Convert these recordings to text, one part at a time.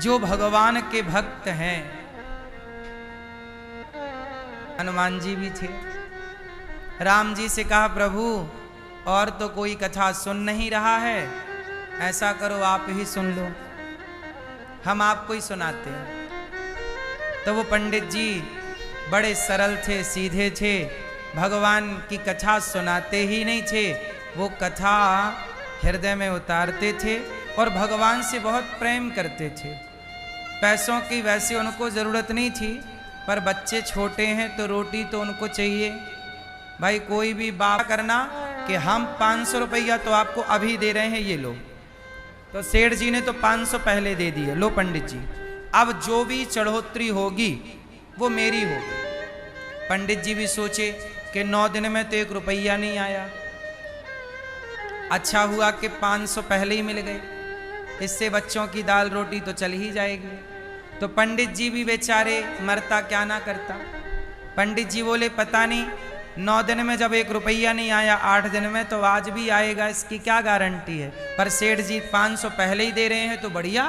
जो भगवान के भक्त हैं। हनुमान जी भी थे। राम जी से कहा, प्रभु और तो कोई कथा सुन नहीं रहा है, ऐसा करो आप ही सुन लो, हम आपको ही सुनाते हैं। तो वो पंडित जी बड़े सरल थे, सीधे थे, भगवान की कथा सुनाते ही नहीं थे, वो कथा हृदय में उतारते थे और भगवान से बहुत प्रेम करते थे। पैसों की वैसे उनको ज़रूरत नहीं थी, पर बच्चे छोटे हैं तो रोटी तो उनको चाहिए। भाई कोई भी बात करना कि हम 500 रुपया तो आपको अभी दे रहे हैं, ये लो। तो सेठ जी ने तो 500 पहले दे दिए, लो पंडित जी, अब जो भी चढ़ोतरी होगी वो मेरी होगी। पंडित जी भी सोचे कि 9 दिन में तो 1 रुपया नहीं आया, अच्छा हुआ कि 500 पहले ही मिल गए, इससे बच्चों की दाल रोटी तो चल ही जाएगी। तो पंडित जी भी बेचारे, मरता क्या ना करता। पंडित जी बोले, पता नहीं 9 दिन में जब 1 रुपया नहीं आया, 8 दिन में तो आज भी आएगा, इसकी क्या गारंटी है। पर सेठ जी 500 पहले ही दे रहे हैं तो बढ़िया।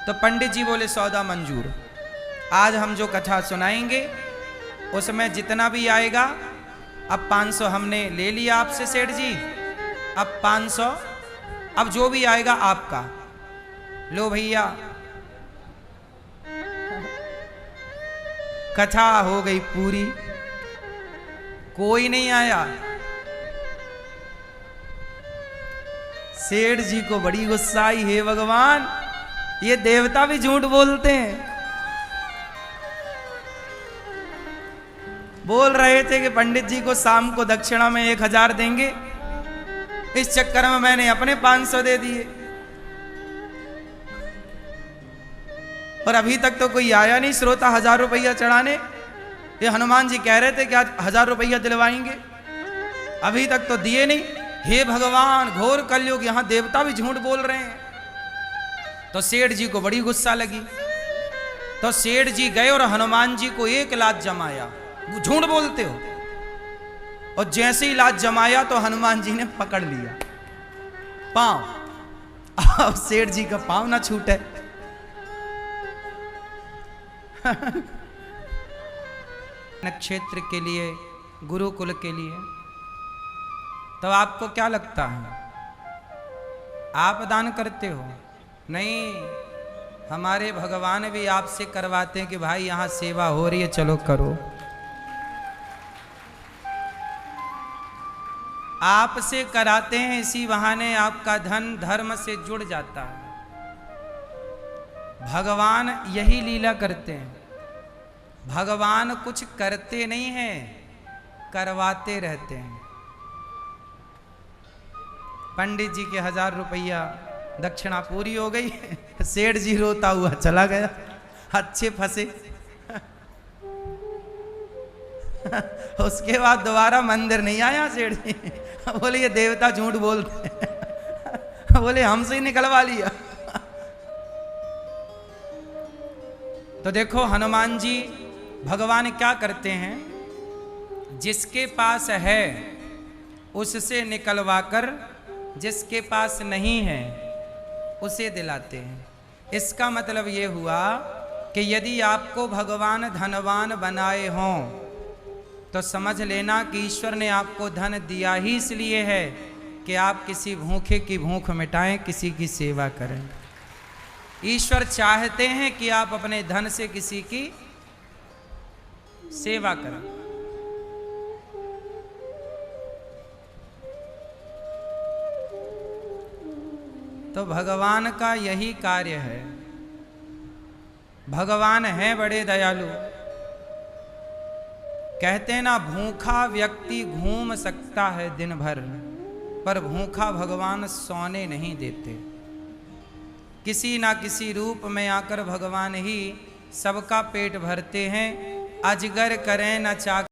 तो पंडित जी बोले, सौदा मंजूर, आज हम जो कथा सुनाएंगे उसमें जितना भी आएगा, अब 500 हमने ले लिया आपसे सेठ जी, अब 500, अब जो भी आएगा आपका। लो भैया, कथा हो गई पूरी, कोई नहीं आया। सेठ जी को बड़ी गुस्सा आई, हे भगवान, ये देवता भी झूठ बोलते हैं। बोल रहे थे कि पंडित जी को शाम को दक्षिणा में 1000 देंगे, इस चक्कर में मैंने अपने 500 दे दिए और अभी तक तो कोई आया नहीं श्रोता 1000 रुपया चढ़ाने। ये हनुमान जी कह रहे थे कि आज 1000 रुपया दिलवाएंगे, अभी तक तो दिए नहीं। हे भगवान, घोर कलयुग, यहां देवता भी झूठ बोल रहे हैं। तो सेठ जी को बड़ी गुस्सा लगी। तो सेठ जी गए और हनुमान जी को 1 लात जमाया, वो झूठ बोलते हो। और जैसे ही लात जमाया तो हनुमान जी ने पकड़ लिया पांव। अब सेठ जी का पांव ना छूटे। नक्षत्र के लिए, गुरुकुल के लिए, तो आपको क्या लगता है आप दान करते हो? नहीं, हमारे भगवान भी आपसे करवाते हैं कि भाई यहां सेवा हो रही है, चलो करो। आपसे कराते हैं, इसी बहाने आपका धन धर्म से जुड़ जाता है। भगवान यही लीला करते हैं। भगवान कुछ करते नहीं हैं, करवाते रहते हैं। पंडित जी के 1000 रुपया दक्षिणा पूरी हो गई। सेठ जी रोता हुआ चला गया, अच्छे फंसे। उसके बाद दोबारा मंदिर नहीं आया सेठ जी। बोले ये देवता झूठ बोलते हैं। बोले हमसे ही निकलवा लिया। तो देखो हनुमान जी, भगवान क्या करते हैं, जिसके पास है उससे निकलवाकर जिसके पास नहीं है उसे दिलाते हैं। इसका मतलब ये हुआ कि यदि आपको भगवान धनवान बनाए हों तो समझ लेना कि ईश्वर ने आपको धन दिया ही इसलिए है कि आप किसी भूखे की भूख मिटाएं, किसी की सेवा करें। ईश्वर चाहते हैं कि आप अपने धन से किसी की सेवा करें। तो भगवान का यही कार्य है। भगवान है बड़े दयालु। कहते हैं ना, भूखा व्यक्ति घूम सकता है दिन भर, पर भूखा भगवान सोने नहीं देते। किसी ना किसी रूप में आकर भगवान ही सबका पेट भरते हैं। अजगर करें न चाकर